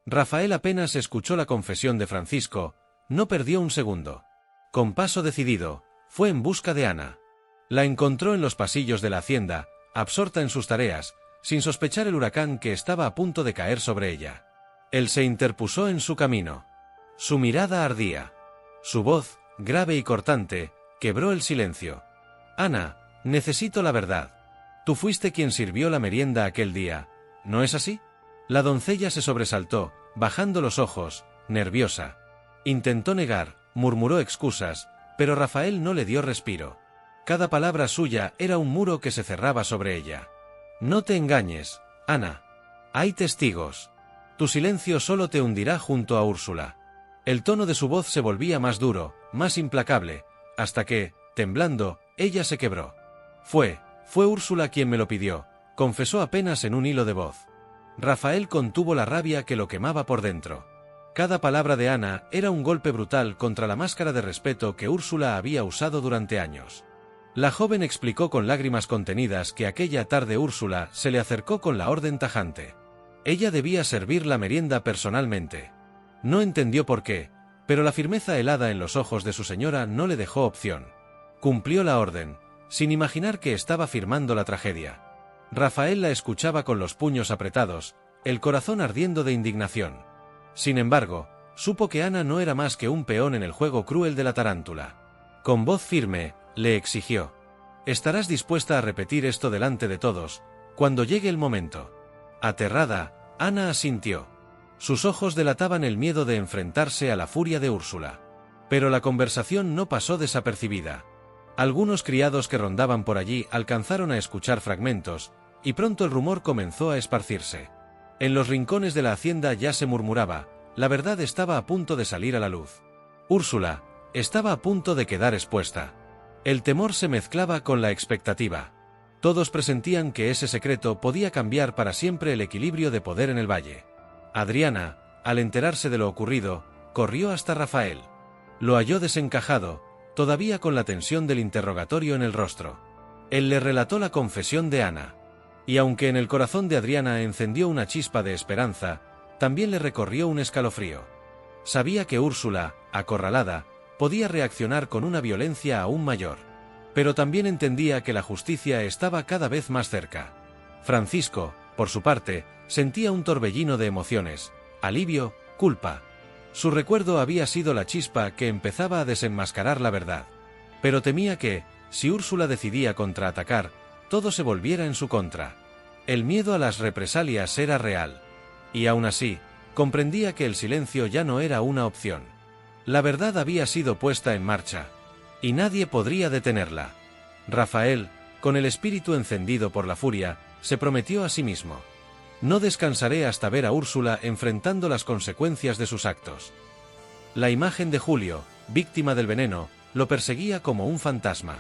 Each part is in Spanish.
Rafael apenas escuchó la confesión de Francisco, no perdió un segundo. Con paso decidido, fue en busca de Ana. La encontró en los pasillos de la hacienda, absorta en sus tareas, sin sospechar el huracán que estaba a punto de caer sobre ella. Él se interpuso en su camino. Su mirada ardía. Su voz, grave y cortante, quebró el silencio. Ana, necesito la verdad. Tú fuiste quien sirvió la merienda aquel día, ¿no es así? La doncella se sobresaltó, bajando los ojos, nerviosa. Intentó negar, murmuró excusas, pero Rafael no le dio respiro. Cada palabra suya era un muro que se cerraba sobre ella. No te engañes, Ana. Hay testigos. Tu silencio solo te hundirá junto a Úrsula. El tono de su voz se volvía más duro, más implacable, hasta que, temblando, ella se quebró. Fue Úrsula quien me lo pidió, confesó apenas en un hilo de voz. Rafael contuvo la rabia que lo quemaba por dentro. Cada palabra de Ana era un golpe brutal contra la máscara de respeto que Úrsula había usado durante años. La joven explicó con lágrimas contenidas que aquella tarde Úrsula se le acercó con la orden tajante. Ella debía servir la merienda personalmente. No entendió por qué, pero la firmeza helada en los ojos de su señora no le dejó opción. Cumplió la orden, sin imaginar que estaba firmando la tragedia. Rafael la escuchaba con los puños apretados, el corazón ardiendo de indignación. Sin embargo, supo que Ana no era más que un peón en el juego cruel de la tarántula. Con voz firme, le exigió: «¿Estarás dispuesta a repetir esto delante de todos, cuando llegue el momento?» Aterrada, Ana asintió. Sus ojos delataban el miedo de enfrentarse a la furia de Úrsula. Pero la conversación no pasó desapercibida. Algunos criados que rondaban por allí alcanzaron a escuchar fragmentos, y pronto el rumor comenzó a esparcirse. En los rincones de la hacienda ya se murmuraba, la verdad estaba a punto de salir a la luz. Úrsula estaba a punto de quedar expuesta. El temor se mezclaba con la expectativa. Todos presentían que ese secreto podía cambiar para siempre el equilibrio de poder en el valle. Adriana, al enterarse de lo ocurrido, corrió hasta Rafael. Lo halló desencajado, todavía con la tensión del interrogatorio en el rostro. Él le relató la confesión de Ana. Y aunque en el corazón de Adriana encendió una chispa de esperanza, también le recorrió un escalofrío. Sabía que Úrsula, acorralada, podía reaccionar con una violencia aún mayor. Pero también entendía que la justicia estaba cada vez más cerca. Francisco, por su parte, sentía un torbellino de emociones, alivio, culpa. Su recuerdo había sido la chispa que empezaba a desenmascarar la verdad. Pero temía que, si Úrsula decidía contraatacar, todo se volviera en su contra. El miedo a las represalias era real. Y aún así, comprendía que el silencio ya no era una opción. La verdad había sido puesta en marcha. Y nadie podría detenerla. Rafael, con el espíritu encendido por la furia, se prometió a sí mismo: «No descansaré hasta ver a Úrsula enfrentando las consecuencias de sus actos». La imagen de Julio, víctima del veneno, lo perseguía como un fantasma.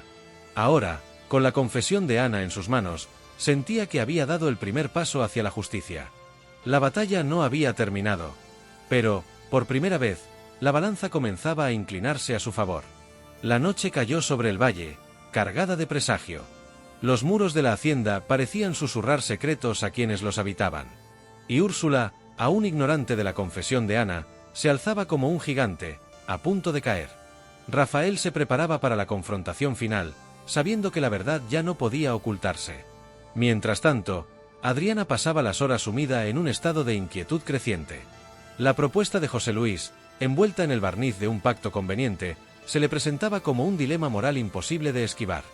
Ahora, con la confesión de Ana en sus manos, sentía que había dado el primer paso hacia la justicia. La batalla no había terminado. Pero, por primera vez, la balanza comenzaba a inclinarse a su favor. La noche cayó sobre el valle, cargada de presagio. Los muros de la hacienda parecían susurrar secretos a quienes los habitaban. Y Úrsula, aún ignorante de la confesión de Ana, se alzaba como un gigante, a punto de caer. Rafael se preparaba para la confrontación final, sabiendo que la verdad ya no podía ocultarse. Mientras tanto, Adriana pasaba las horas sumida en un estado de inquietud creciente. La propuesta de José Luis, envuelta en el barniz de un pacto conveniente, se le presentaba como un dilema moral imposible de esquivar.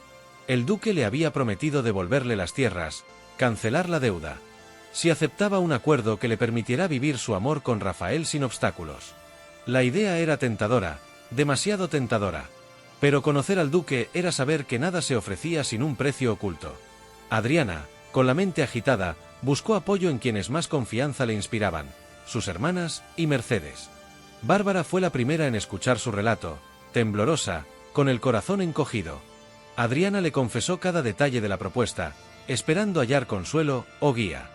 El duque le había prometido devolverle las tierras, cancelar la deuda. Si aceptaba un acuerdo que le permitiera vivir su amor con Rafael sin obstáculos. La idea era tentadora, demasiado tentadora. Pero conocer al duque era saber que nada se ofrecía sin un precio oculto. Adriana, con la mente agitada, buscó apoyo en quienes más confianza le inspiraban, sus hermanas y Mercedes. Bárbara fue la primera en escuchar su relato, temblorosa, con el corazón encogido. Adriana le confesó cada detalle de la propuesta, esperando hallar consuelo o guía.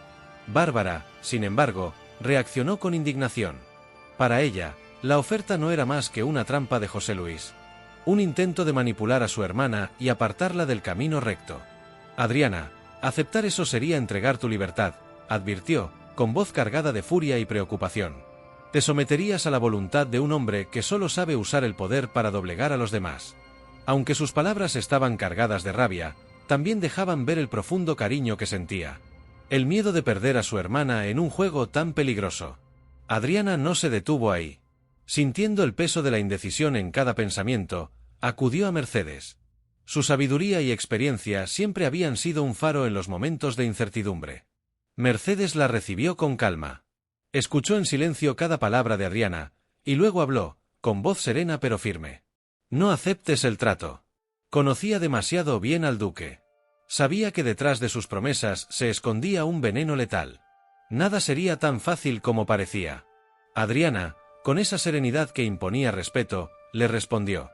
Bárbara, sin embargo, reaccionó con indignación. Para ella, la oferta no era más que una trampa de José Luis. Un intento de manipular a su hermana y apartarla del camino recto. Adriana, aceptar eso sería entregar tu libertad, advirtió, con voz cargada de furia y preocupación. Te someterías a la voluntad de un hombre que solo sabe usar el poder para doblegar a los demás. Aunque sus palabras estaban cargadas de rabia, también dejaban ver el profundo cariño que sentía. El miedo de perder a su hermana en un juego tan peligroso. Adriana no se detuvo ahí. Sintiendo el peso de la indecisión en cada pensamiento, acudió a Mercedes. Su sabiduría y experiencia siempre habían sido un faro en los momentos de incertidumbre. Mercedes la recibió con calma. Escuchó en silencio cada palabra de Adriana, y luego habló, con voz serena pero firme. No aceptes el trato. Conocía demasiado bien al duque. Sabía que detrás de sus promesas se escondía un veneno letal. Nada sería tan fácil como parecía. Adriana, con esa serenidad que imponía respeto, le respondió.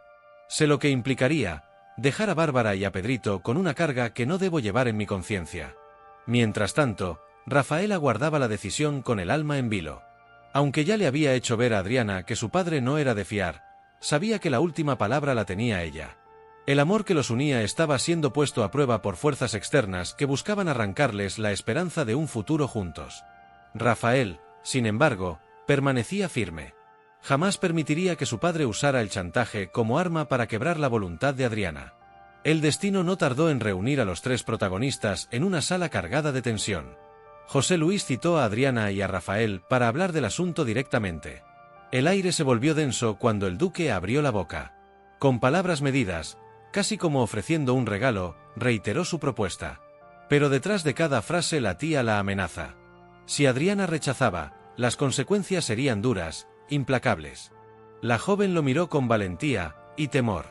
Sé lo que implicaría, dejar a Bárbara y a Pedrito con una carga que no debo llevar en mi conciencia. Mientras tanto, Rafael aguardaba la decisión con el alma en vilo. Aunque ya le había hecho ver a Adriana que su padre no era de fiar, sabía que la última palabra la tenía ella. El amor que los unía estaba siendo puesto a prueba por fuerzas externas que buscaban arrancarles la esperanza de un futuro juntos. Rafael, sin embargo, permanecía firme. Jamás permitiría que su padre usara el chantaje como arma para quebrar la voluntad de Adriana. El destino no tardó en reunir a los tres protagonistas en una sala cargada de tensión. José Luis citó a Adriana y a Rafael para hablar del asunto directamente. El aire se volvió denso cuando el duque abrió la boca. Con palabras medidas, casi como ofreciendo un regalo, reiteró su propuesta. Pero detrás de cada frase latía la amenaza. Si Adriana rechazaba, las consecuencias serían duras, implacables. La joven lo miró con valentía y temor.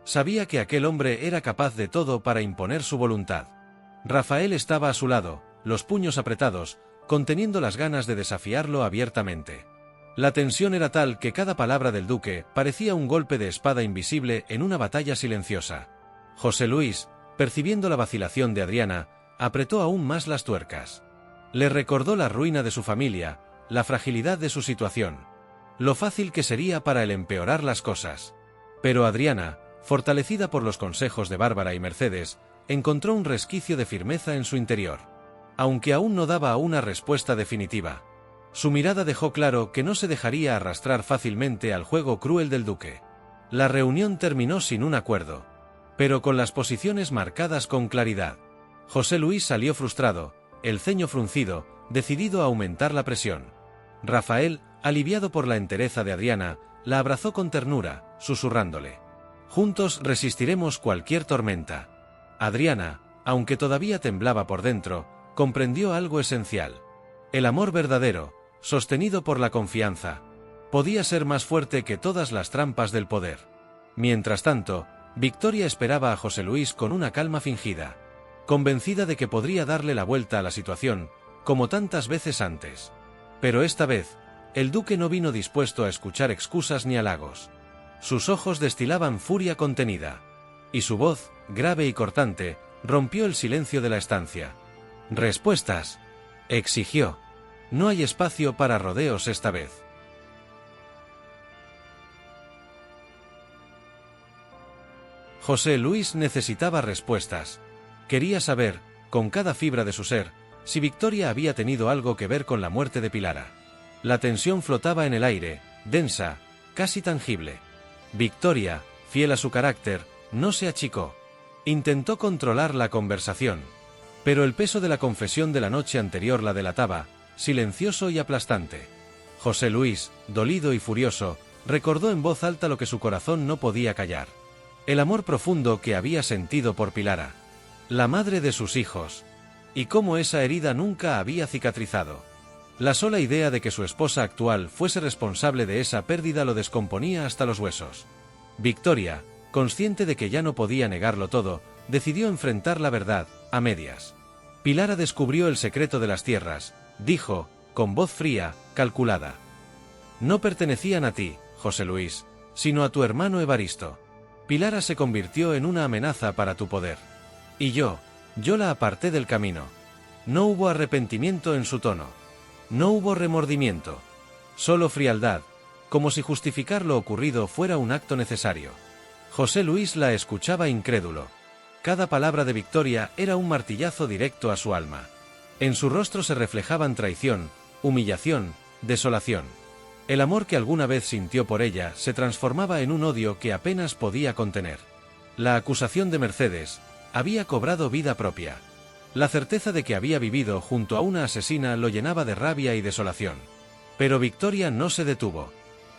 Sabía que aquel hombre era capaz de todo para imponer su voluntad. Rafael estaba a su lado, los puños apretados, conteniendo las ganas de desafiarlo abiertamente. La tensión era tal que cada palabra del duque parecía un golpe de espada invisible en una batalla silenciosa. José Luis, percibiendo la vacilación de Adriana, apretó aún más las tuercas. Le recordó la ruina de su familia, la fragilidad de su situación, lo fácil que sería para él empeorar las cosas. Pero Adriana, fortalecida por los consejos de Bárbara y Mercedes, encontró un resquicio de firmeza en su interior. Aunque aún no daba una respuesta definitiva, su mirada dejó claro que no se dejaría arrastrar fácilmente al juego cruel del duque. La reunión terminó sin un acuerdo, pero con las posiciones marcadas con claridad. José Luis salió frustrado, el ceño fruncido, decidido a aumentar la presión. Rafael, aliviado por la entereza de Adriana, la abrazó con ternura, susurrándole: «Juntos resistiremos cualquier tormenta». Adriana, aunque todavía temblaba por dentro, comprendió algo esencial. El amor verdadero, sostenido por la confianza, podía ser más fuerte que todas las trampas del poder. Mientras tanto, Victoria esperaba a José Luis con una calma fingida, convencida de que podría darle la vuelta a la situación, como tantas veces antes. Pero esta vez, el duque no vino dispuesto a escuchar excusas ni halagos. Sus ojos destilaban furia contenida, y su voz, grave y cortante, rompió el silencio de la estancia. «Respuestas», exigió. «No hay espacio para rodeos esta vez». José Luis necesitaba respuestas. Quería saber, con cada fibra de su ser, si Victoria había tenido algo que ver con la muerte de Pilara. La tensión flotaba en el aire, densa, casi tangible. Victoria, fiel a su carácter, no se achicó. Intentó controlar la conversación, pero el peso de la confesión de la noche anterior la delataba, silencioso y aplastante. José Luis, dolido y furioso, recordó en voz alta lo que su corazón no podía callar. El amor profundo que había sentido por Pilara, la madre de sus hijos, y cómo esa herida nunca había cicatrizado. La sola idea de que su esposa actual fuese responsable de esa pérdida lo descomponía hasta los huesos. Victoria, consciente de que ya no podía negarlo todo, decidió enfrentar la verdad, a medias. Pilara descubrió el secreto de las tierras, dijo, con voz fría, calculada. No pertenecían a ti, José Luis, sino a tu hermano Evaristo. Pilara se convirtió en una amenaza para tu poder. Y yo la aparté del camino. No hubo arrepentimiento en su tono. No hubo remordimiento. Solo frialdad, como si justificar lo ocurrido fuera un acto necesario. José Luis la escuchaba incrédulo. Cada palabra de Victoria era un martillazo directo a su alma. En su rostro se reflejaban traición, humillación, desolación. El amor que alguna vez sintió por ella se transformaba en un odio que apenas podía contener. La acusación de Mercedes había cobrado vida propia. La certeza de que había vivido junto a una asesina lo llenaba de rabia y desolación. Pero Victoria no se detuvo.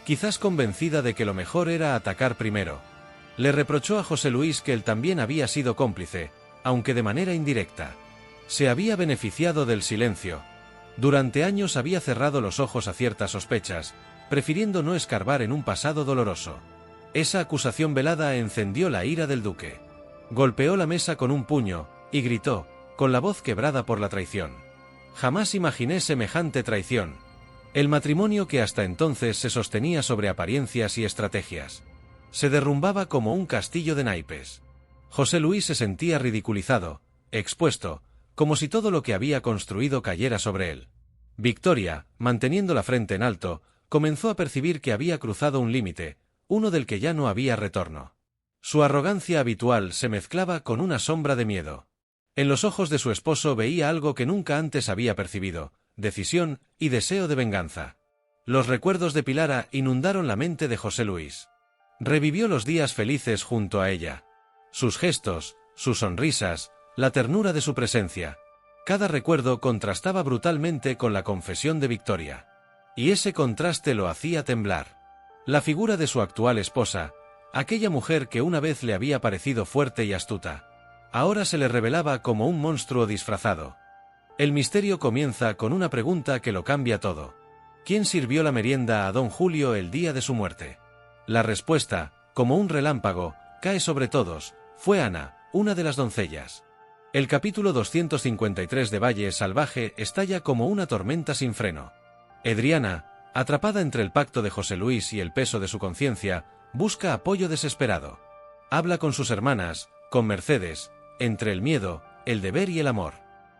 Quizás convencida de que lo mejor era atacar primero. Le reprochó a José Luis que él también había sido cómplice, aunque de manera indirecta. Se había beneficiado del silencio. Durante años había cerrado los ojos a ciertas sospechas, prefiriendo no escarbar en un pasado doloroso. Esa acusación velada encendió la ira del duque. Golpeó la mesa con un puño, y gritó, con la voz quebrada por la traición. Jamás imaginé semejante traición. El matrimonio que hasta entonces se sostenía sobre apariencias y estrategias se derrumbaba como un castillo de naipes. José Luis se sentía ridiculizado, expuesto, como si todo lo que había construido cayera sobre él. Victoria, manteniendo la frente en alto, comenzó a percibir que había cruzado un límite, uno del que ya no había retorno. Su arrogancia habitual se mezclaba con una sombra de miedo. En los ojos de su esposo veía algo que nunca antes había percibido: decisión y deseo de venganza. Los recuerdos de Pilara inundaron la mente de José Luis. Revivió los días felices junto a ella. Sus gestos, sus sonrisas, la ternura de su presencia. Cada recuerdo contrastaba brutalmente con la confesión de Victoria. Y ese contraste lo hacía temblar. La figura de su actual esposa, aquella mujer que una vez le había parecido fuerte y astuta, ahora se le revelaba como un monstruo disfrazado. El misterio comienza con una pregunta que lo cambia todo. ¿Quién sirvió la merienda a don Julio el día de su muerte? La respuesta, como un relámpago, cae sobre todos: fue Ana, una de las doncellas. El capítulo 253 de Valle Salvaje estalla como una tormenta sin freno. Edriana, atrapada entre el pacto de José Luis y el peso de su conciencia, busca apoyo desesperado. Habla con sus hermanas, con Mercedes, entre el miedo, el deber y el amor.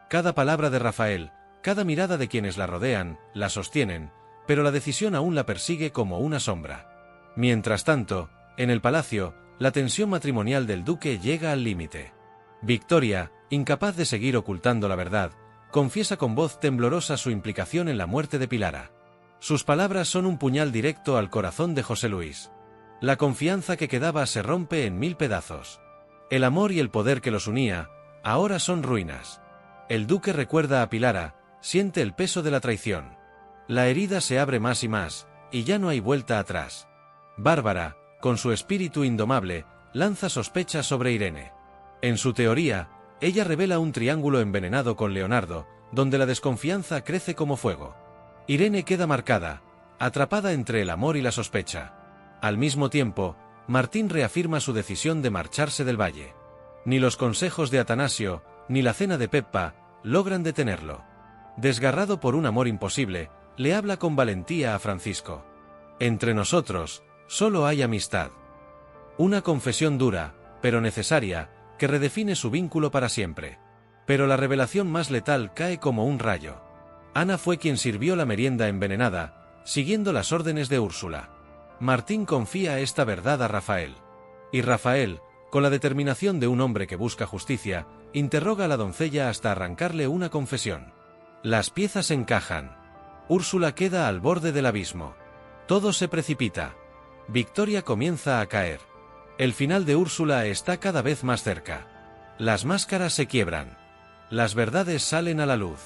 Cada palabra de Rafael, cada mirada de quienes la rodean, la sostienen, pero la decisión aún la persigue como una sombra. Mientras tanto, en el palacio, la tensión matrimonial del duque llega al límite. Victoria, incapaz de seguir ocultando la verdad, confiesa con voz temblorosa su implicación en la muerte de Pilara. Sus palabras son un puñal directo al corazón de José Luis. La confianza que quedaba se rompe en 1000 pedazos. El amor y el poder que los unía, ahora son ruinas. El duque recuerda a Pilara, siente el peso de la traición. La herida se abre más y más, y ya no hay vuelta atrás. Bárbara, con su espíritu indomable, lanza sospechas sobre Irene. En su teoría, ella revela un triángulo envenenado con Leonardo, donde la desconfianza crece como fuego. Irene queda marcada, atrapada entre el amor y la sospecha. Al mismo tiempo, Martín reafirma su decisión de marcharse del valle. Ni los consejos de Atanasio, ni la cena de Peppa, logran detenerlo. Desgarrado por un amor imposible, le habla con valentía a Francisco. Entre nosotros, solo hay amistad. Una confesión dura, pero necesaria, que redefine su vínculo para siempre. Pero la revelación más letal cae como un rayo. Ana fue quien sirvió la merienda envenenada, siguiendo las órdenes de Úrsula. Martín confía esta verdad a Rafael. Y Rafael, con la determinación de un hombre que busca justicia, interroga a la doncella hasta arrancarle una confesión. Las piezas encajan. Úrsula queda al borde del abismo. Todo se precipita. Victoria comienza a caer. El final de Úrsula está cada vez más cerca. Las máscaras se quiebran. Las verdades salen a la luz.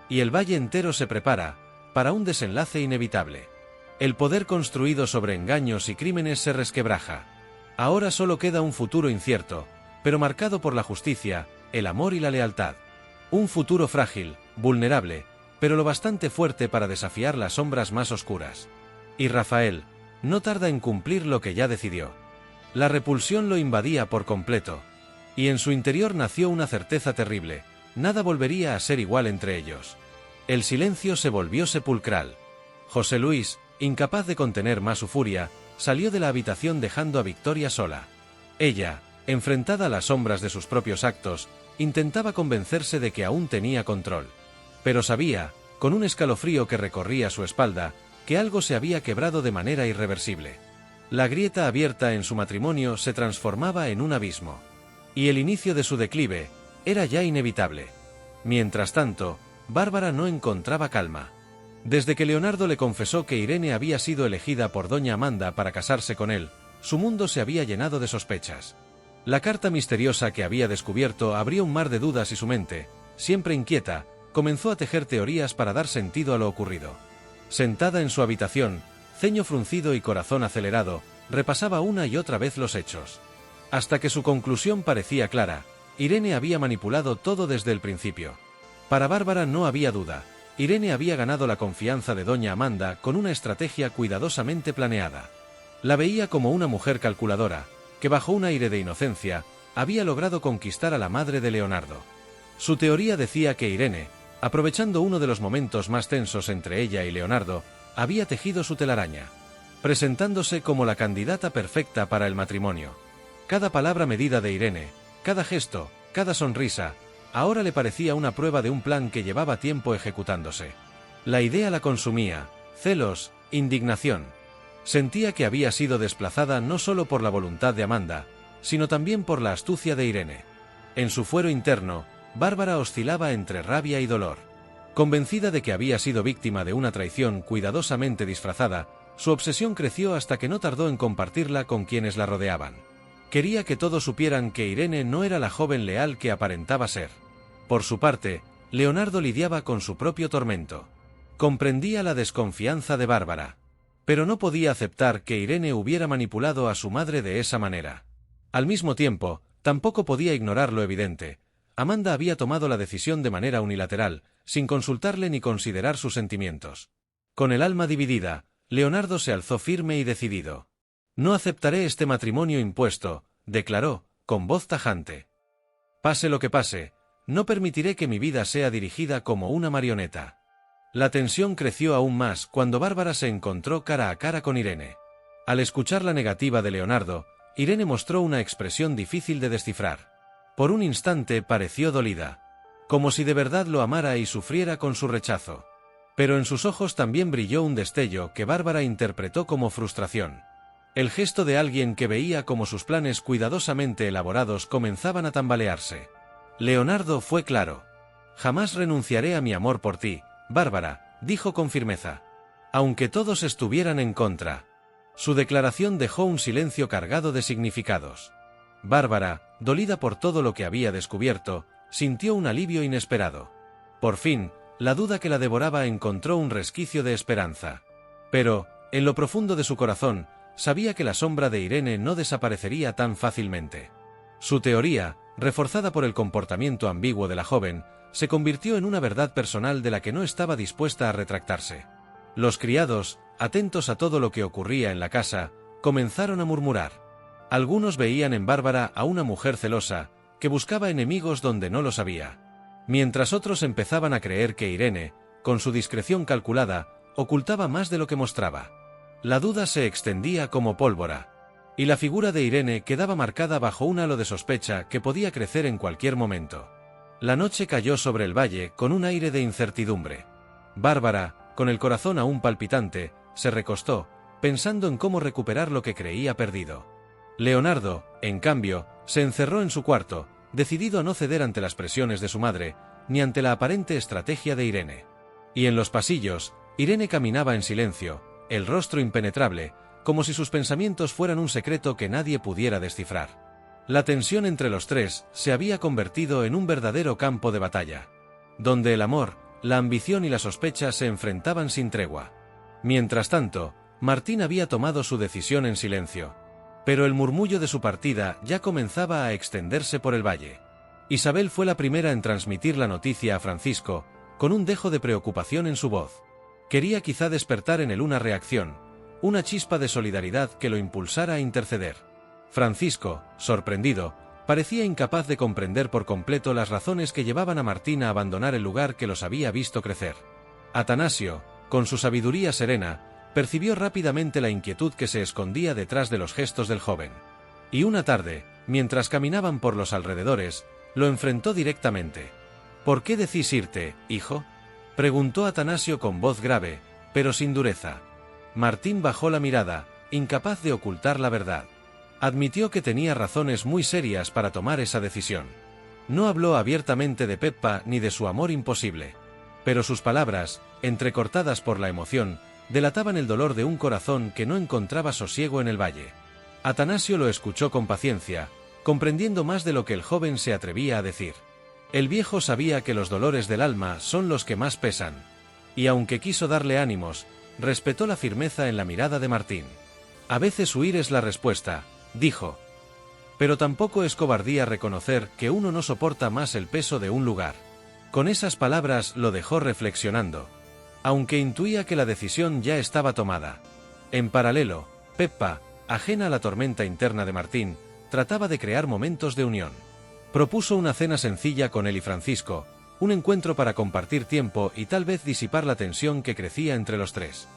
Y el valle entero se prepara para un desenlace inevitable. El poder construido sobre engaños y crímenes se resquebraja. Ahora solo queda un futuro incierto, pero marcado por la justicia, el amor y la lealtad. Un futuro frágil, vulnerable, pero lo bastante fuerte para desafiar las sombras más oscuras. Y Rafael no tarda en cumplir lo que ya decidió. La repulsión lo invadía por completo, y en su interior nació una certeza terrible: nada volvería a ser igual entre ellos. El silencio se volvió sepulcral. José Luis, incapaz de contener más su furia, salió de la habitación dejando a Victoria sola. Ella, enfrentada a las sombras de sus propios actos, intentaba convencerse de que aún tenía control. Pero sabía, con un escalofrío que recorría su espalda, que algo se había quebrado de manera irreversible. La grieta abierta en su matrimonio se transformaba en un abismo. Y el inicio de su declive era ya inevitable. Mientras tanto, Bárbara no encontraba calma. Desde que Leonardo le confesó que Irene había sido elegida por doña Amanda para casarse con él, su mundo se había llenado de sospechas. La carta misteriosa que había descubierto abrió un mar de dudas y su mente, siempre inquieta, comenzó a tejer teorías para dar sentido a lo ocurrido. Sentada en su habitación, ceño fruncido y corazón acelerado, repasaba una y otra vez los hechos. Hasta que su conclusión parecía clara: Irene había manipulado todo desde el principio. Para Bárbara no había duda. Irene había ganado la confianza de doña Amanda con una estrategia cuidadosamente planeada. La veía como una mujer calculadora, que bajo un aire de inocencia, había logrado conquistar a la madre de Leonardo. Su teoría decía que Irene, aprovechando uno de los momentos más tensos entre ella y Leonardo, había tejido su telaraña, presentándose como la candidata perfecta para el matrimonio. Cada palabra medida de Irene, cada gesto, cada sonrisa, ahora le parecía una prueba de un plan que llevaba tiempo ejecutándose. La idea la consumía: celos, indignación. Sentía que había sido desplazada no solo por la voluntad de Amanda, sino también por la astucia de Irene. En su fuero interno, Bárbara oscilaba entre rabia y dolor. Convencida de que había sido víctima de una traición cuidadosamente disfrazada, su obsesión creció hasta que no tardó en compartirla con quienes la rodeaban. Quería que todos supieran que Irene no era la joven leal que aparentaba ser. Por su parte, Leonardo lidiaba con su propio tormento. Comprendía la desconfianza de Bárbara, pero no podía aceptar que Irene hubiera manipulado a su madre de esa manera. Al mismo tiempo, tampoco podía ignorar lo evidente: Amanda había tomado la decisión de manera unilateral, sin consultarle ni considerar sus sentimientos. Con el alma dividida, Leonardo se alzó firme y decidido. «No aceptaré este matrimonio impuesto», declaró, con voz tajante. «Pase lo que pase, no permitiré que mi vida sea dirigida como una marioneta». La tensión creció aún más cuando Bárbara se encontró cara a cara con Irene. Al escuchar la negativa de Leonardo, Irene mostró una expresión difícil de descifrar. Por un instante pareció dolida, como si de verdad lo amara y sufriera con su rechazo. Pero en sus ojos también brilló un destello que Bárbara interpretó como frustración. El gesto de alguien que veía cómo sus planes cuidadosamente elaborados comenzaban a tambalearse. Leonardo fue claro. «Jamás renunciaré a mi amor por ti, Bárbara», dijo con firmeza. Aunque todos estuvieran en contra. Su declaración dejó un silencio cargado de significados. Bárbara, dolida por todo lo que había descubierto, sintió un alivio inesperado. Por fin, la duda que la devoraba encontró un resquicio de esperanza. Pero, en lo profundo de su corazón, sabía que la sombra de Irene no desaparecería tan fácilmente. Su teoría, reforzada por el comportamiento ambiguo de la joven, se convirtió en una verdad personal de la que no estaba dispuesta a retractarse. Los criados, atentos a todo lo que ocurría en la casa, comenzaron a murmurar. Algunos veían en Bárbara a una mujer celosa, que buscaba enemigos donde no los había. Mientras otros empezaban a creer que Irene, con su discreción calculada, ocultaba más de lo que mostraba. La duda se extendía como pólvora, y la figura de Irene quedaba marcada bajo un halo de sospecha que podía crecer en cualquier momento. La noche cayó sobre el valle con un aire de incertidumbre. Bárbara, con el corazón aún palpitante, se recostó, pensando en cómo recuperar lo que creía perdido. Leonardo, en cambio, se encerró en su cuarto, decidido a no ceder ante las presiones de su madre, ni ante la aparente estrategia de Irene. Y en los pasillos, Irene caminaba en silencio, el rostro impenetrable, como si sus pensamientos fueran un secreto que nadie pudiera descifrar. La tensión entre los tres se había convertido en un verdadero campo de batalla, donde el amor, la ambición y la sospecha se enfrentaban sin tregua. Mientras tanto, Martín había tomado su decisión en silencio, pero el murmullo de su partida ya comenzaba a extenderse por el valle. Isabel fue la primera en transmitir la noticia a Francisco, con un dejo de preocupación en su voz. Quería quizá despertar en él una reacción, una chispa de solidaridad que lo impulsara a interceder. Francisco, sorprendido, parecía incapaz de comprender por completo las razones que llevaban a Martín a abandonar el lugar que los había visto crecer. Atanasio, con su sabiduría serena, percibió rápidamente la inquietud que se escondía detrás de los gestos del joven. Y una tarde, mientras caminaban por los alrededores, lo enfrentó directamente. «¿Por qué decís irte, hijo?», preguntó Atanasio con voz grave, pero sin dureza. Martín bajó la mirada, incapaz de ocultar la verdad. Admitió que tenía razones muy serias para tomar esa decisión. No habló abiertamente de Peppa ni de su amor imposible. Pero sus palabras, entrecortadas por la emoción, delataban el dolor de un corazón que no encontraba sosiego en el valle. Atanasio lo escuchó con paciencia, comprendiendo más de lo que el joven se atrevía a decir. El viejo sabía que los dolores del alma son los que más pesan, y aunque quiso darle ánimos, respetó la firmeza en la mirada de Martín. A veces huir es la respuesta, dijo. Pero tampoco es cobardía reconocer que uno no soporta más el peso de un lugar. Con esas palabras lo dejó reflexionando, aunque intuía que la decisión ya estaba tomada. En paralelo, Peppa, ajena a la tormenta interna de Martín, trataba de crear momentos de unión. Propuso una cena sencilla con él y Francisco, un encuentro para compartir tiempo y tal vez disipar la tensión que crecía entre los tres.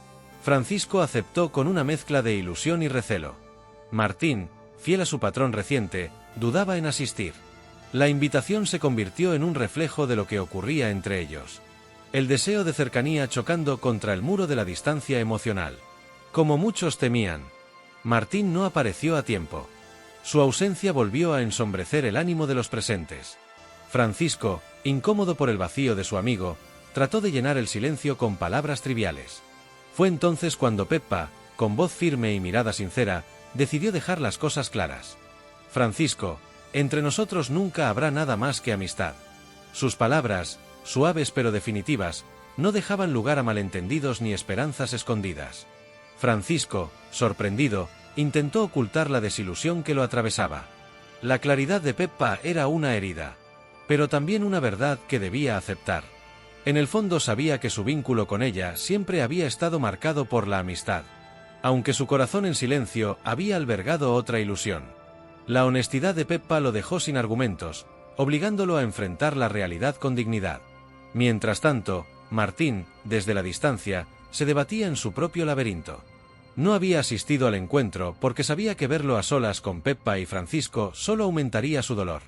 Francisco aceptó con una mezcla de ilusión y recelo. Martín, fiel a su patrón reciente, dudaba en asistir. La invitación se convirtió en un reflejo de lo que ocurría entre ellos. El deseo de cercanía chocando contra el muro de la distancia emocional. Como muchos temían, Martín no apareció a tiempo. Su ausencia volvió a ensombrecer el ánimo de los presentes. Francisco, incómodo por el vacío de su amigo, trató de llenar el silencio con palabras triviales. Fue entonces cuando Peppa, con voz firme y mirada sincera, decidió dejar las cosas claras. Francisco, entre nosotros nunca habrá nada más que amistad. Sus palabras, suaves pero definitivas, no dejaban lugar a malentendidos ni esperanzas escondidas. Francisco, sorprendido, intentó ocultar la desilusión que lo atravesaba. La claridad de Peppa era una herida, pero también una verdad que debía aceptar. En el fondo sabía que su vínculo con ella siempre había estado marcado por la amistad, aunque su corazón en silencio había albergado otra ilusión. La honestidad de Peppa lo dejó sin argumentos, obligándolo a enfrentar la realidad con dignidad. Mientras tanto, Martín, desde la distancia, se debatía en su propio laberinto. No había asistido al encuentro porque sabía que verlo a solas con Peppa y Francisco solo aumentaría su dolor.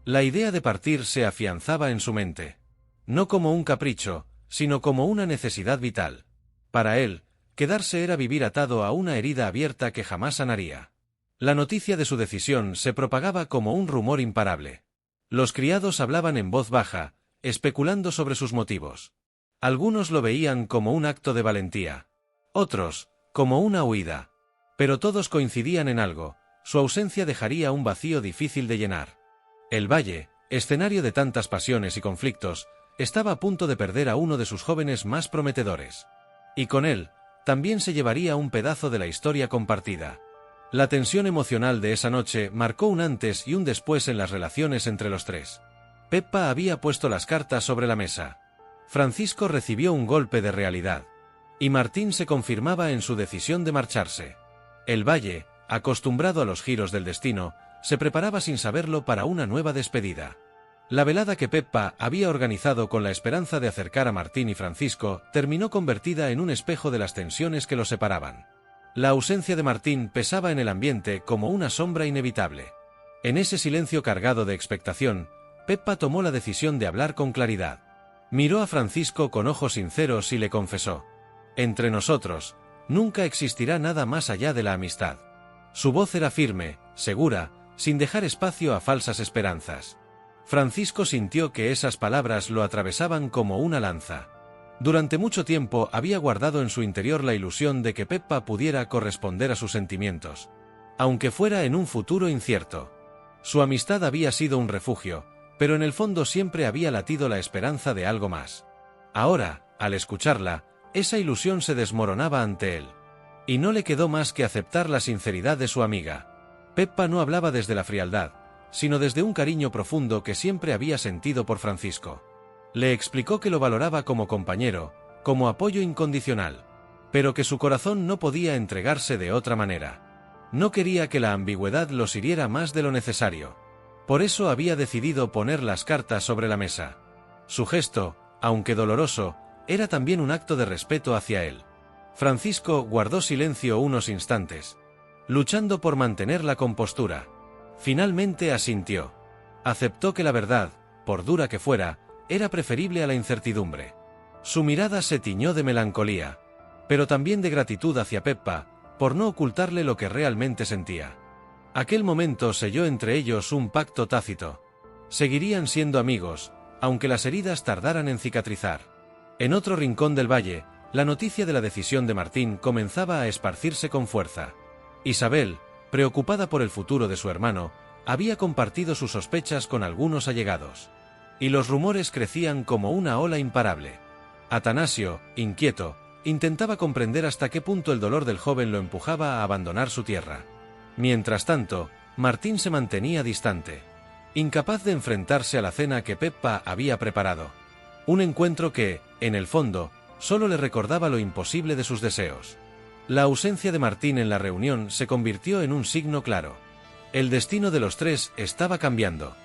La idea de partir se afianzaba en su mente. No como un capricho, sino como una necesidad vital. Para él, quedarse era vivir atado a una herida abierta que jamás sanaría. La noticia de su decisión se propagaba como un rumor imparable. Los criados hablaban en voz baja, especulando sobre sus motivos. Algunos lo veían como un acto de valentía. Otros, como una huida. Pero todos coincidían en algo: su ausencia dejaría un vacío difícil de llenar. El valle, escenario de tantas pasiones y conflictos, estaba a punto de perder a uno de sus jóvenes más prometedores. Y con él, también se llevaría un pedazo de la historia compartida. La tensión emocional de esa noche marcó un antes y un después en las relaciones entre los tres. Peppa había puesto las cartas sobre la mesa. Francisco recibió un golpe de realidad. Y Martín se confirmaba en su decisión de marcharse. El valle, acostumbrado a los giros del destino, se preparaba sin saberlo para una nueva despedida. La velada que Peppa había organizado con la esperanza de acercar a Martín y Francisco terminó convertida en un espejo de las tensiones que los separaban. La ausencia de Martín pesaba en el ambiente como una sombra inevitable. En ese silencio cargado de expectación, Peppa tomó la decisión de hablar con claridad. Miró a Francisco con ojos sinceros y le confesó: entre nosotros, nunca existirá nada más allá de la amistad. Su voz era firme, segura, sin dejar espacio a falsas esperanzas. Francisco sintió que esas palabras lo atravesaban como una lanza. Durante mucho tiempo había guardado en su interior la ilusión de que Peppa pudiera corresponder a sus sentimientos, aunque fuera en un futuro incierto. Su amistad había sido un refugio, pero en el fondo siempre había latido la esperanza de algo más. Ahora, al escucharla, esa ilusión se desmoronaba ante él. Y no le quedó más que aceptar la sinceridad de su amiga. Peppa no hablaba desde la frialdad, sino desde un cariño profundo que siempre había sentido por Francisco. Le explicó que lo valoraba como compañero, como apoyo incondicional, pero que su corazón no podía entregarse de otra manera. No quería que la ambigüedad los hiriera más de lo necesario. Por eso había decidido poner las cartas sobre la mesa. Su gesto, aunque doloroso, era también un acto de respeto hacia él. Francisco guardó silencio unos instantes, luchando por mantener la compostura. Finalmente asintió. Aceptó que la verdad, por dura que fuera, era preferible a la incertidumbre. Su mirada se tiñó de melancolía, pero también de gratitud hacia Peppa, por no ocultarle lo que realmente sentía. Aquel momento selló entre ellos un pacto tácito. Seguirían siendo amigos, aunque las heridas tardaran en cicatrizar. En otro rincón del valle, la noticia de la decisión de Martín comenzaba a esparcirse con fuerza. Isabel, preocupada por el futuro de su hermano, había compartido sus sospechas con algunos allegados. Y los rumores crecían como una ola imparable. Atanasio, inquieto, intentaba comprender hasta qué punto el dolor del joven lo empujaba a abandonar su tierra. Mientras tanto, Martín se mantenía distante, incapaz de enfrentarse a la cena que Peppa había preparado. Un encuentro que, en el fondo, solo le recordaba lo imposible de sus deseos. La ausencia de Martín en la reunión se convirtió en un signo claro. El destino de los tres estaba cambiando.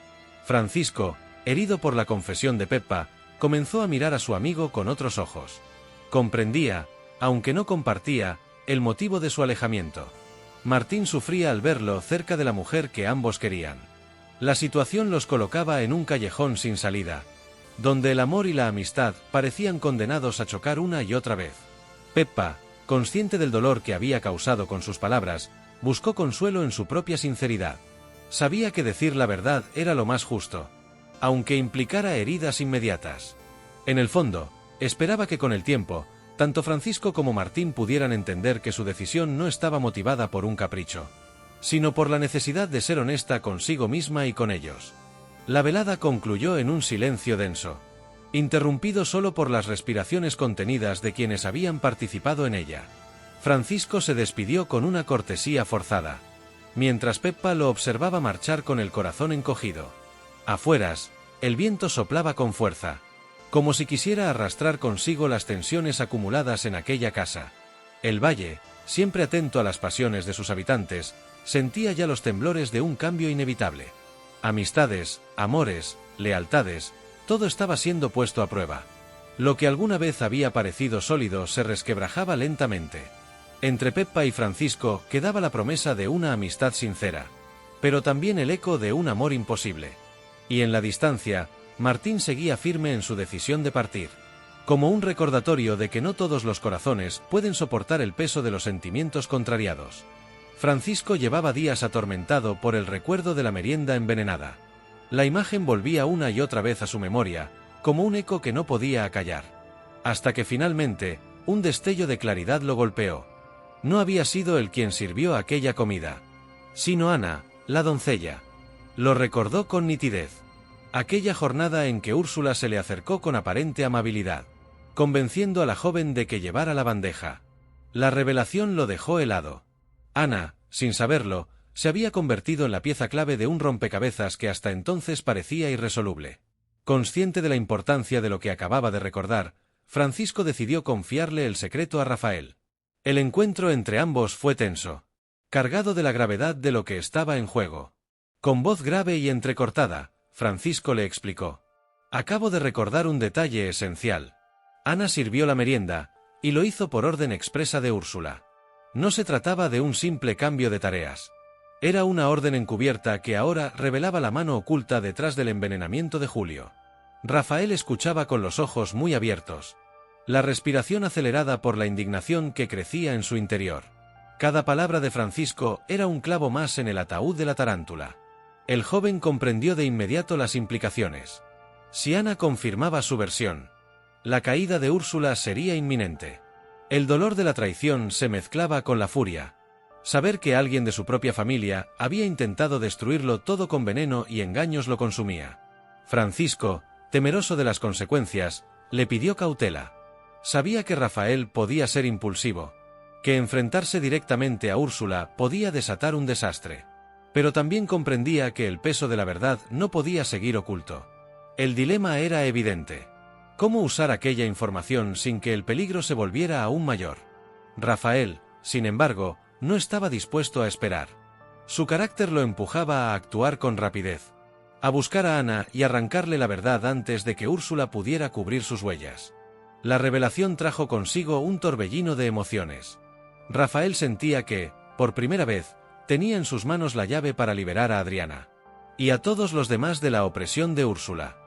Francisco, herido por la confesión de Peppa, comenzó a mirar a su amigo con otros ojos. Comprendía, aunque no compartía, el motivo de su alejamiento. Martín sufría al verlo cerca de la mujer que ambos querían. La situación los colocaba en un callejón sin salida, donde el amor y la amistad parecían condenados a chocar una y otra vez. Peppa, consciente del dolor que había causado con sus palabras, buscó consuelo en su propia sinceridad. Sabía que decir la verdad era lo más justo, aunque implicara heridas inmediatas. En el fondo, esperaba que con el tiempo, tanto Francisco como Martín pudieran entender que su decisión no estaba motivada por un capricho, sino por la necesidad de ser honesta consigo misma y con ellos. La velada concluyó en un silencio denso, interrumpido solo por las respiraciones contenidas de quienes habían participado en ella. Francisco se despidió con una cortesía forzada, mientras Peppa lo observaba marchar con el corazón encogido. Afueras, el viento soplaba con fuerza, como si quisiera arrastrar consigo las tensiones acumuladas en aquella casa. El valle, siempre atento a las pasiones de sus habitantes, sentía ya los temblores de un cambio inevitable. Amistades, amores, lealtades, todo estaba siendo puesto a prueba. Lo que alguna vez había parecido sólido se resquebrajaba lentamente. Entre Peppa y Francisco quedaba la promesa de una amistad sincera, pero también el eco de un amor imposible. Y en la distancia, Martín seguía firme en su decisión de partir, como un recordatorio de que no todos los corazones pueden soportar el peso de los sentimientos contrariados. Francisco llevaba días atormentado por el recuerdo de la merienda envenenada. La imagen volvía una y otra vez a su memoria, como un eco que no podía acallar. Hasta que finalmente, un destello de claridad lo golpeó. No había sido él quien sirvió aquella comida, sino Ana, la doncella. Lo recordó con nitidez. Aquella jornada en que Úrsula se le acercó con aparente amabilidad, convenciendo a la joven de que llevara la bandeja. La revelación lo dejó helado. Ana, sin saberlo, se había convertido en la pieza clave de un rompecabezas que hasta entonces parecía irresoluble. Consciente de la importancia de lo que acababa de recordar, Francisco decidió confiarle el secreto a Rafael. El encuentro entre ambos fue tenso, cargado de la gravedad de lo que estaba en juego. Con voz grave y entrecortada, Francisco le explicó: «Acabo de recordar un detalle esencial. Ana sirvió la merienda, y lo hizo por orden expresa de Úrsula. No se trataba de un simple cambio de tareas. Era una orden encubierta que ahora revelaba la mano oculta detrás del envenenamiento de Julio». Rafael escuchaba con los ojos muy abiertos, la respiración acelerada por la indignación que crecía en su interior. Cada palabra de Francisco era un clavo más en el ataúd de la tarántula. El joven comprendió de inmediato las implicaciones. Si Ana confirmaba su versión, la caída de Úrsula sería inminente. El dolor de la traición se mezclaba con la furia. Saber que alguien de su propia familia había intentado destruirlo todo con veneno y engaños lo consumía. Francisco, temeroso de las consecuencias, le pidió cautela. Sabía que Rafael podía ser impulsivo, que enfrentarse directamente a Úrsula podía desatar un desastre. Pero también comprendía que el peso de la verdad no podía seguir oculto. El dilema era evidente. ¿Cómo usar aquella información sin que el peligro se volviera aún mayor? Rafael, sin embargo, no estaba dispuesto a esperar. Su carácter lo empujaba a actuar con rapidez, a buscar a Ana y arrancarle la verdad antes de que Úrsula pudiera cubrir sus huellas. La revelación trajo consigo un torbellino de emociones. Rafael sentía que, por primera vez, tenía en sus manos la llave para liberar a Adriana y a todos los demás de la opresión de Úrsula.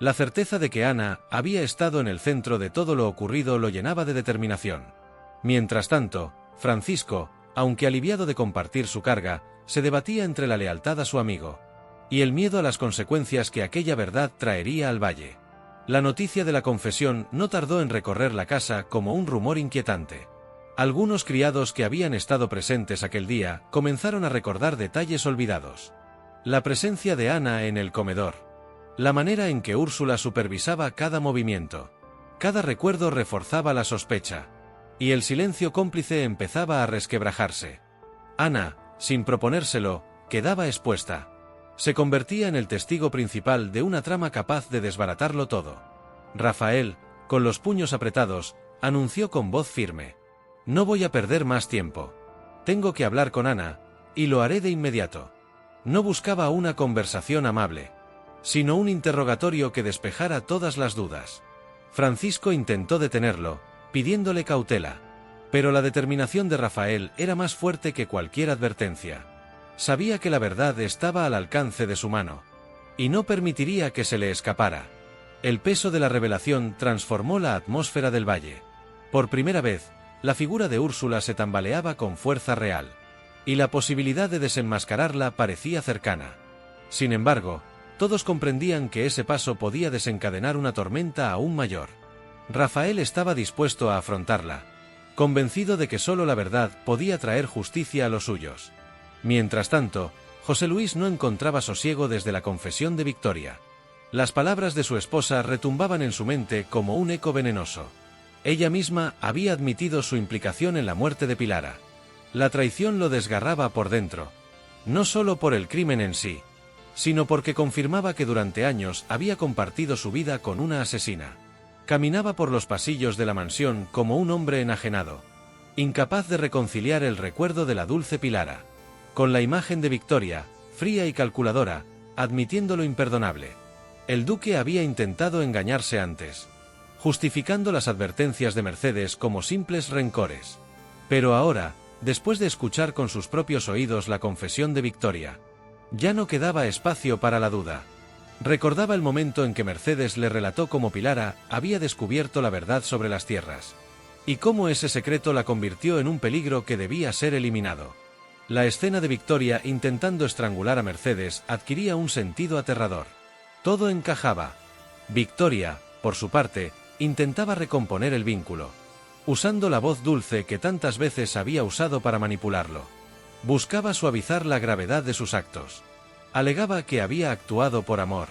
La certeza de que Ana había estado en el centro de todo lo ocurrido lo llenaba de determinación. Mientras tanto, Francisco, aunque aliviado de compartir su carga, se debatía entre la lealtad a su amigo y el miedo a las consecuencias que aquella verdad traería al valle. La noticia de la confesión no tardó en recorrer la casa como un rumor inquietante. Algunos criados que habían estado presentes aquel día comenzaron a recordar detalles olvidados. La presencia de Ana en el comedor. La manera en que Úrsula supervisaba cada movimiento. Cada recuerdo reforzaba la sospecha. Y el silencio cómplice empezaba a resquebrajarse. Ana, sin proponérselo, quedaba expuesta. Se convertía en el testigo principal de una trama capaz de desbaratarlo todo. Rafael, con los puños apretados, anunció con voz firme: «No voy a perder más tiempo. Tengo que hablar con Ana, y lo haré de inmediato». No buscaba una conversación amable, sino un interrogatorio que despejara todas las dudas. Francisco intentó detenerlo, pidiéndole cautela. Pero la determinación de Rafael era más fuerte que cualquier advertencia. Sabía que la verdad estaba al alcance de su mano, y no permitiría que se le escapara. El peso de la revelación transformó la atmósfera del valle. Por primera vez, la figura de Úrsula se tambaleaba con fuerza real, y la posibilidad de desenmascararla parecía cercana. Sin embargo, todos comprendían que ese paso podía desencadenar una tormenta aún mayor. Rafael estaba dispuesto a afrontarla, convencido de que solo la verdad podía traer justicia a los suyos. Mientras tanto, José Luis no encontraba sosiego desde la confesión de Victoria. Las palabras de su esposa retumbaban en su mente como un eco venenoso. Ella misma había admitido su implicación en la muerte de Pilara. La traición lo desgarraba por dentro, no solo por el crimen en sí, sino porque confirmaba que durante años había compartido su vida con una asesina. Caminaba por los pasillos de la mansión como un hombre enajenado, incapaz de reconciliar el recuerdo de la dulce Pilara con la imagen de Victoria, fría y calculadora, admitiendo lo imperdonable. El duque había intentado engañarse antes, justificando las advertencias de Mercedes como simples rencores. Pero ahora, después de escuchar con sus propios oídos la confesión de Victoria, ya no quedaba espacio para la duda. Recordaba el momento en que Mercedes le relató cómo Pilara había descubierto la verdad sobre las tierras, y cómo ese secreto la convirtió en un peligro que debía ser eliminado. La escena de Victoria intentando estrangular a Mercedes adquiría un sentido aterrador. Todo encajaba. Victoria, por su parte, intentaba recomponer el vínculo, usando la voz dulce que tantas veces había usado para manipularlo. Buscaba suavizar la gravedad de sus actos. Alegaba que había actuado por amor,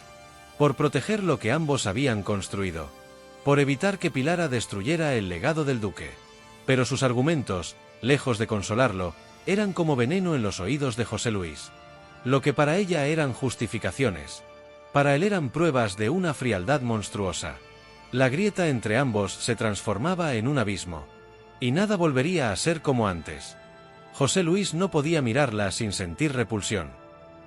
por proteger lo que ambos habían construido, por evitar que Pilara destruyera el legado del duque. Pero sus argumentos, lejos de consolarlo, eran como veneno en los oídos de José Luis. Lo que para ella eran justificaciones, para él eran pruebas de una frialdad monstruosa. La grieta entre ambos se transformaba en un abismo, y nada volvería a ser como antes. José Luis no podía mirarla sin sentir repulsión.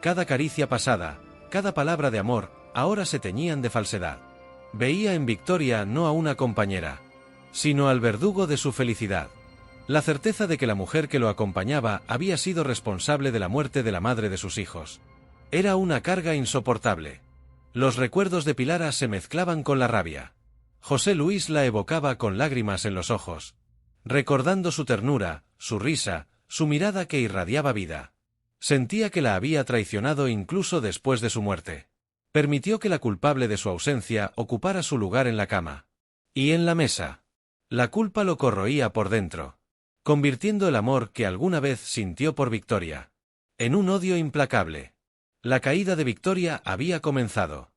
Cada caricia pasada, cada palabra de amor, ahora se teñían de falsedad. Veía en Victoria no a una compañera, sino al verdugo de su felicidad. La certeza de que la mujer que lo acompañaba había sido responsable de la muerte de la madre de sus hijos era una carga insoportable. Los recuerdos de Pilara se mezclaban con la rabia. José Luis la evocaba con lágrimas en los ojos, recordando su ternura, su risa, su mirada que irradiaba vida. Sentía que la había traicionado incluso después de su muerte. Permitió que la culpable de su ausencia ocupara su lugar en la cama y en la mesa. La culpa lo corroía por dentro, convirtiendo el amor que alguna vez sintió por Victoria en un odio implacable. La caída de Victoria había comenzado.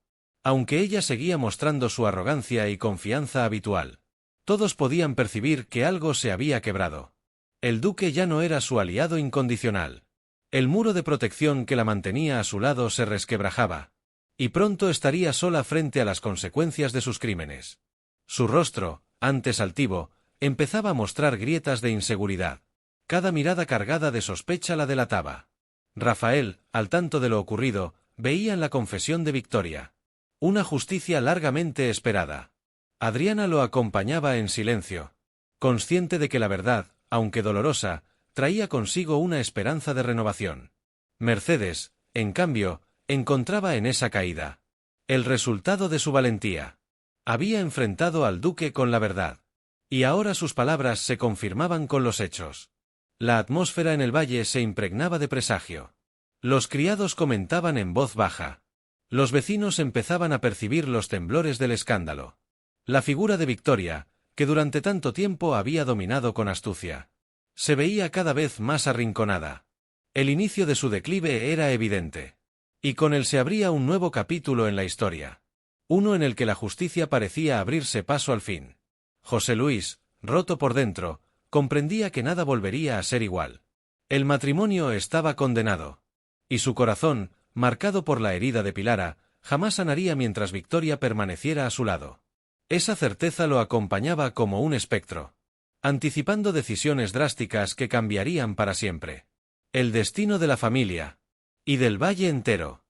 Aunque ella seguía mostrando su arrogancia y confianza habitual, todos podían percibir que algo se había quebrado. El duque ya no era su aliado incondicional. El muro de protección que la mantenía a su lado se resquebrajaba, y pronto estaría sola frente a las consecuencias de sus crímenes. Su rostro, antes altivo, empezaba a mostrar grietas de inseguridad. Cada mirada cargada de sospecha la delataba. Rafael, al tanto de lo ocurrido, veía en la confesión de Victoria una justicia largamente esperada. Adriana lo acompañaba en silencio, consciente de que la verdad, aunque dolorosa, traía consigo una esperanza de renovación. Mercedes, en cambio, encontraba en esa caída el resultado de su valentía. Había enfrentado al duque con la verdad, y ahora sus palabras se confirmaban con los hechos. La atmósfera en el valle se impregnaba de presagio. Los criados comentaban en voz baja: Los vecinos empezaban a percibir los temblores del escándalo. La figura de Victoria, que durante tanto tiempo había dominado con astucia, se veía cada vez más arrinconada. El inicio de su declive era evidente. Y con él se abría un nuevo capítulo en la historia. Uno en el que la justicia parecía abrirse paso al fin. José Luis, roto por dentro, comprendía que nada volvería a ser igual. El matrimonio estaba condenado. Y su corazón, marcado por la herida de Pilara, jamás sanaría mientras Victoria permaneciera a su lado. Esa certeza lo acompañaba como un espectro, anticipando decisiones drásticas que cambiarían para siempre el destino de la familia y del valle entero.